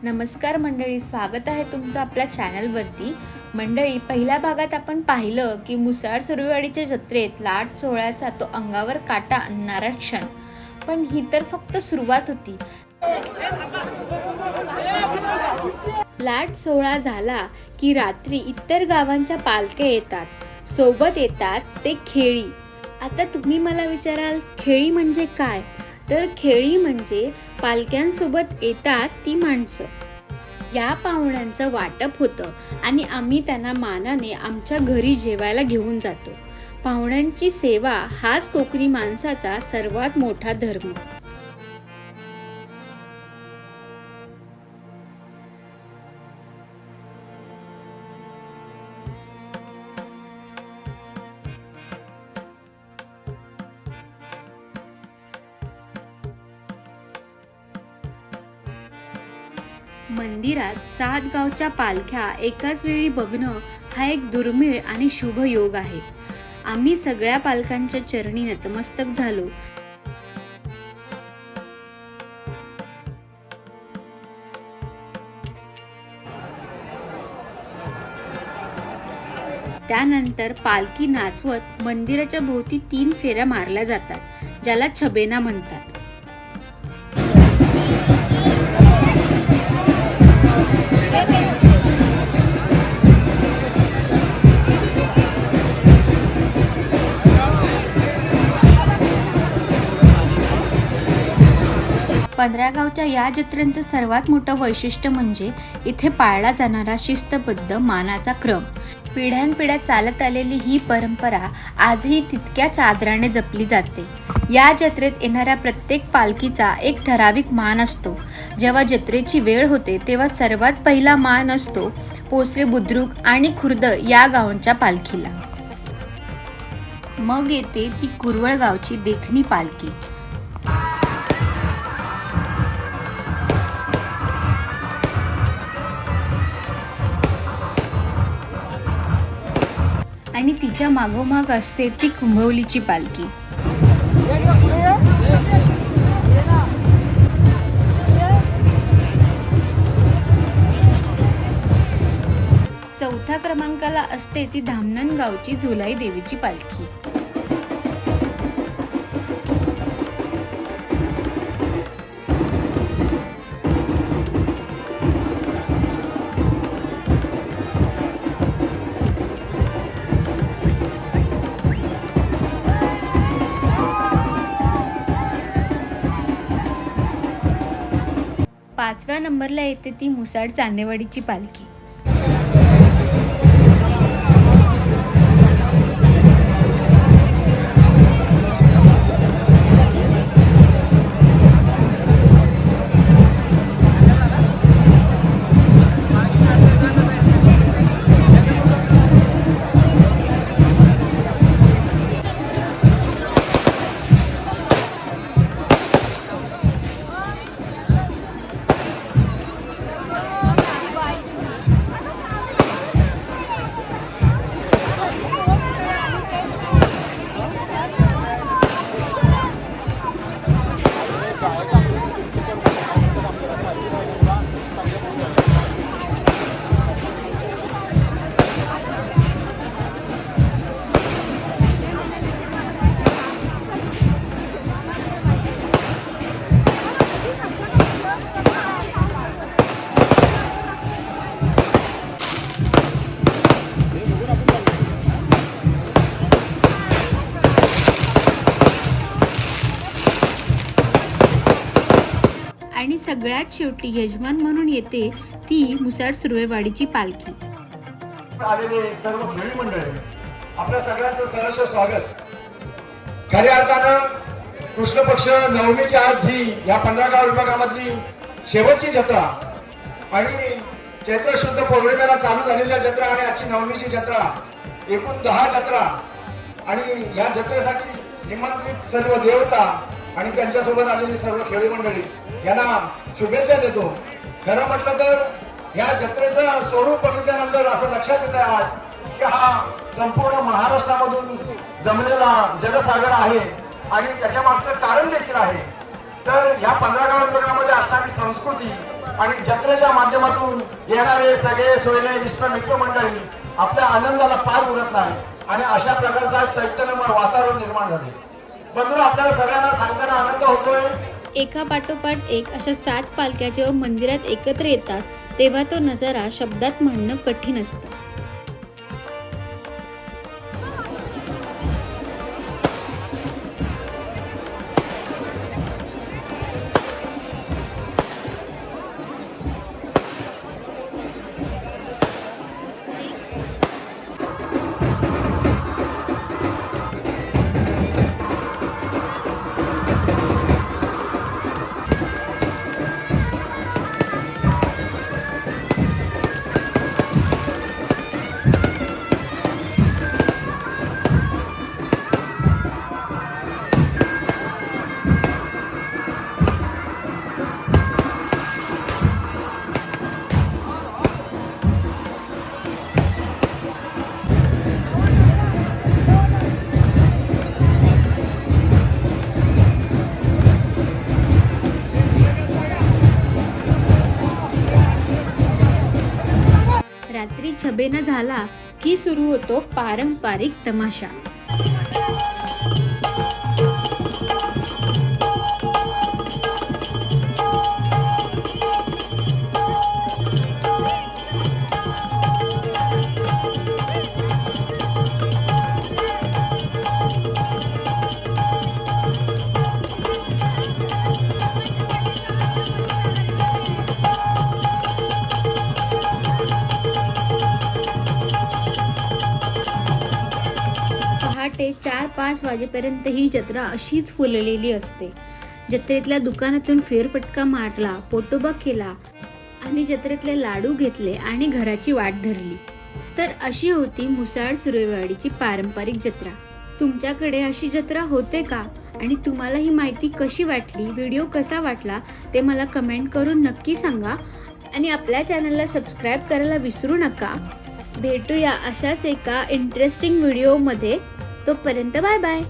नमस्कार मंडळी, स्वागत आहे तुमचं आपल्या चॅनलवरती. मंडळी, पहिल्या भागात आपण पाहिलं की मुसाळ सुर्वेवाडीच्या जत्रेत लाट सोहळ्याचा तो अंगावर काटा आणणारा क्षण. पण ही तर फक्त सुरुवात होती. लाट सोहळा झाला की रात्री इतर गावांच्या पालख्या येतात. सोबत येतात ते खेळी. आता तुम्ही मला विचाराल, खेळी म्हणजे काय? तर खेळी म्हणजे पालख्यांसोबत येतात ती माणसं. या पाहुण्यांचं वाटप होतं आणि आम्ही त्यांना मानाने आमच्या घरी जेवायला घेऊन जातो. पाहुण्यांची सेवा हाच कोकणी माणसाचा सर्वात मोठा धर्म. मंदिरात 7 गावच्या पालख्या एकाच वेळी बघणं हा एक दुर्मिळ आणि शुभ योग आहे. आम्ही सगळ्या पालकांच्या चरणी नतमस्तक झालो. त्यानंतर पालखी नाचवत मंदिराच्या भोवती 3 फेऱ्या मारल्या जातात, ज्याला छबेना म्हणतात. 15 गावच्या या जत्रेचं सर्वात मोठं वैशिष्ट्य म्हणजे इथे पाळला जाणारा शिस्तबद्ध मानाचा क्रम. पिढ्यानपिढ्या चालत आलेली ही परंपरा आजही तितक्याच आदराने जपली जाते. या जत्रेत येणाऱ्या प्रत्येक पालखीचा एक ठराविक मान असतो. जेव्हा जत्रेची वेळ होते तेव्हा सर्वात पहिला मान असतो पोसरे, बुद्रुक आणि खुर्द या गावांच्या पालखीला. मग येते ती कुरवळ गावची देखणी पालखी. आणि तिच्या मागोमाग असते ती कुंभवलीची पालखी. चौथ्या क्रमांकाला असते ती धामणन गावची झुलाई देवीची पालखी. पाचव्या नंबरला येते ती मुसाड चांदेवाडीची पालखी. आणि सगळ्यात शेवटी यजमान म्हणून येते ती मुसाड सुर्वेवाडीची पालखी. आलेले सर्व खेळी मंडळ, आपल्या सगळ्यांचं सहर्ष स्वागत. खऱ्या अर्थानं कृष्ण पक्ष नवमीची आज ही या 15 गाव विभागामधली शेवटची जत्रा आणि चैत्र शुद्ध पौर्णिमेला चालू झालेल्या जत्रा आणि आजची नवमीची जत्रा, एकूण 10 जत्रा. आणि या जत्रेसाठी निमंत्रित सर्व देवता आणि त्यांच्यासोबत आलेली सर्व खेळी मंडळी यांना शुभेच्छा देतो. खरं म्हटलं तर या जत्रेचं स्वरूप बघितल्यानंतर असं लक्षात येत आहे आज की हा संपूर्ण महाराष्ट्रामधून जमलेला जनसागर आहे आणि त्याच्या मागचं कारण देखील आहे. तर या 15 गाव विभागामध्ये असणारी संस्कृती आणि जत्रेच्या माध्यमातून येणारे सगळे सोयरे इष्ट मित्रमंडळी आपल्या आनंदाला पार उरत नाही आणि अशा प्रकारचा चैतन्यमय वातावरण निर्माण झाले. बंधूंनो, आपल्याला सगळ्यांना सांगताना आनंद होतोय. एका पाठोपाठ एक अशा 7 पालख्या जेव्हा मंदिरात एकत्र येतात तेव्हा तो नजारा शब्दात म्हणणं कठीण असतं. रात्री छबेना झाला की सुरू होतो पारंपरिक तमाशा. पहाटे 4-5 वाजेपर्यंत ही जत्रा अशीच फुललेली असते. जत्रेतल्या दुकानातून फेरफटका मारला, पोटोबा केला आणि जत्रेतले लाडू घेतले आणि घराची वाट धरली. तर अशी होती मुसाळ सुरेवाडीची पारंपरिक जत्रा. तुमच्याकडे अशी जत्रा होते का? आणि तुम्हाला ही माहिती कशी वाटली, व्हिडिओ कसा वाटला ते मला कमेंट करून नक्की सांगा. आणि आपल्या चॅनलला सबस्क्राईब करायला विसरू नका. भेटूया अशाच एका इंटरेस्टिंग व्हिडिओमध्ये. तोपर्यंत बाय बाय.